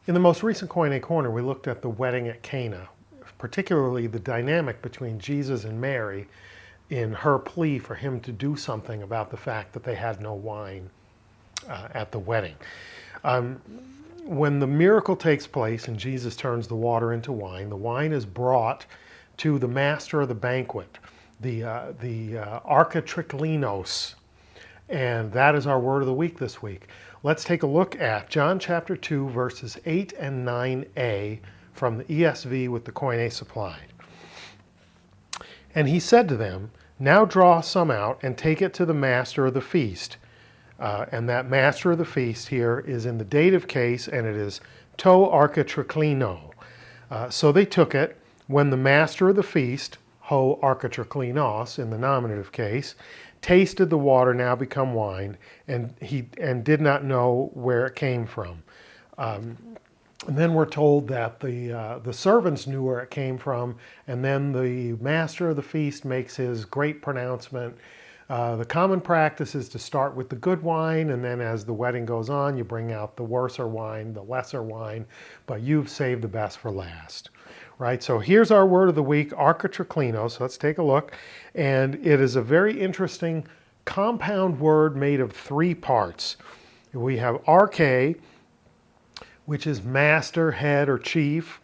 In the most recent Koine Corner, we looked at the wedding at Cana, particularly the dynamic between Jesus and Mary in her plea for him to do something about the fact that they had no wine at the wedding. When the miracle takes place and Jesus turns the water into wine is brought to the master of the banquet, the αρχιτρικλινος, and that is our word of the week this week. Let's take a look at John chapter 2, verses 8 and 9a from the ESV with the Koine supplied. And he said to them, "Now draw some out and take it to the master of the feast." And that master of the feast here is in the dative case, and it is to αρχιτρικλινο. So they took it when the master of the feast, ho αρχιτρικλινος in the nominative case, tasted the water now become wine, and did not know where it came from. And then we're told that the servants knew where it came from, and then the master of the feast makes his great pronouncement. The common practice is to start with the good wine, and then as the wedding goes on, you bring out the worser wine, the lesser wine, but you've saved the best for last. Right, so here's our word of the week, αρχιτρικλινος. Let's take a look. And it is a very interesting compound word made of three parts. We have arche, which is master, head, or chief,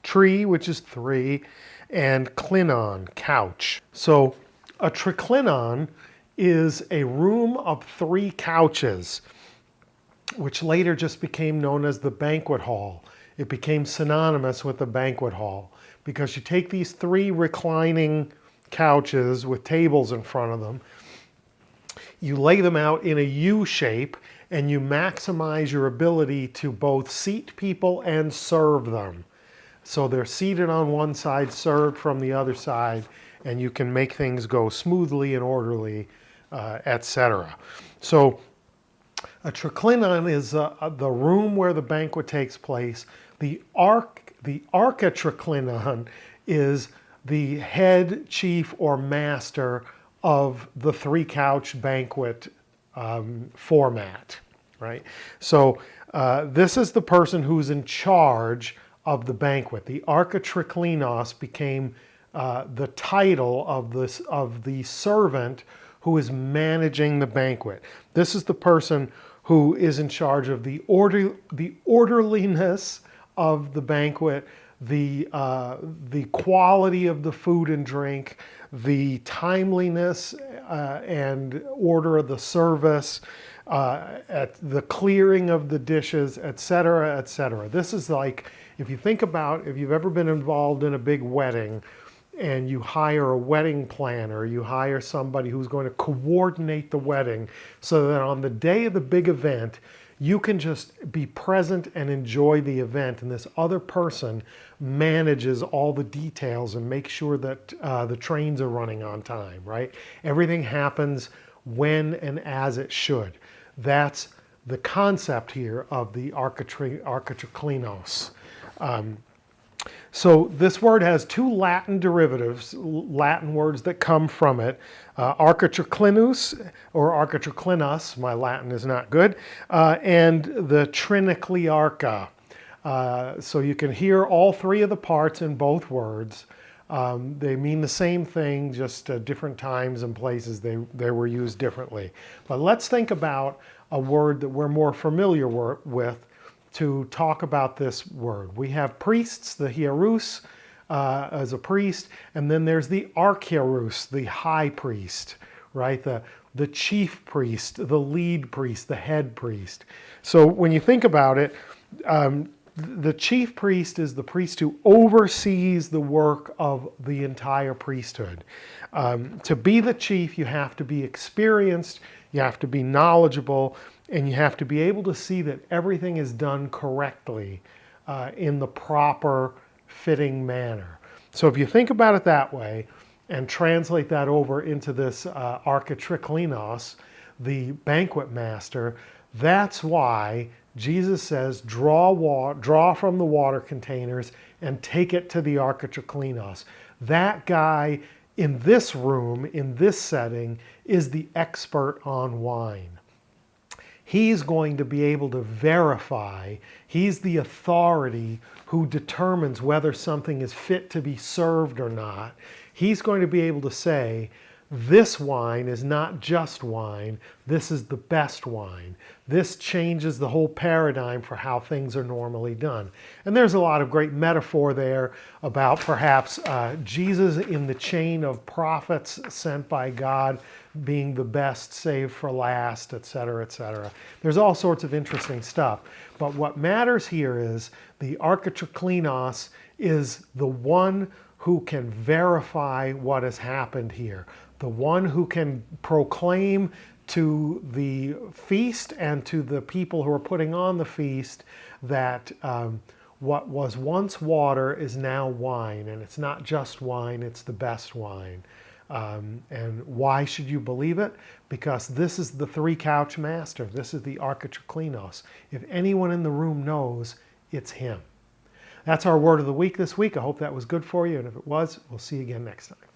tree, which is three, and klinon, couch. So a triklinon is a room of three couches, which later just became known as the banquet hall. It became synonymous with the banquet hall because you take these three reclining couches with tables in front of them, you lay them out in a U shape, and you maximize your ability to both seat people and serve them. So they're seated on one side, served from the other side, and you can make things go smoothly and orderly, etc. So a triklinon is the room where the banquet takes place. The αρχιτρικλινον is the head, chief, or master of the three-couch banquet format, right? So this is the person who's in charge of the banquet. The αρχιτρικλινος became the title of the servant who is managing the banquet. This is the person who is in charge of the orderliness of the banquet, the quality of the food and drink, the timeliness and order of the service, at the clearing of the dishes, etc., etc. This is like, if you think about, if you've ever been involved in a big wedding and you hire a wedding planner, you hire somebody who's going to coordinate the wedding so that on the day of the big event, you can just be present and enjoy the event, and this other person manages all the details and makes sure that the trains are running on time, right? Everything happens when and as it should. That's the concept here of the αρχιτρικλινος. So this word has two Latin derivatives, Latin words that come from it. Αρχιτρικλινος or αρχιτρικλινος, my Latin is not good, and the trinacliarca. So you can hear all three of the parts in both words. They mean the same thing, just different times and places they were used differently. But let's think about a word that we're more familiar with to talk about this word. We have priests, the hierus as a priest, and then there's the archierus, the high priest, right? The chief priest, the lead priest, the head priest. So when you think about it, the chief priest is the priest who oversees the work of the entire priesthood. To be the chief, you have to be experienced, you have to be knowledgeable, and you have to be able to see that everything is done correctly in the proper fitting manner. So if you think about it that way and translate that over into this αρχιτρικλινος, the banquet master, that's why Jesus says, draw from the water containers and take it to the αρχιτρικλινος. That guy in this room, in this setting, is the expert on wine. He's going to be able to verify. He's the authority who determines whether something is fit to be served or not. He's going to be able to say, this wine is not just wine, this is the best wine. This changes the whole paradigm for how things are normally done. And there's a lot of great metaphor there about perhaps Jesus in the chain of prophets sent by God being the best saved for last, etc., etc. There's all sorts of interesting stuff. But what matters here is the αρχιτρικλινος is the one who can verify what has happened here. The one who can proclaim to the feast and to the people who are putting on the feast that what was once water is now wine. And it's not just wine, it's the best wine. And why should you believe it? Because this is the three-couch master. This is the αρχιτρικλινος. If anyone in the room knows, it's him. That's our word of the week this week. I hope that was good for you. And if it was, we'll see you again next time.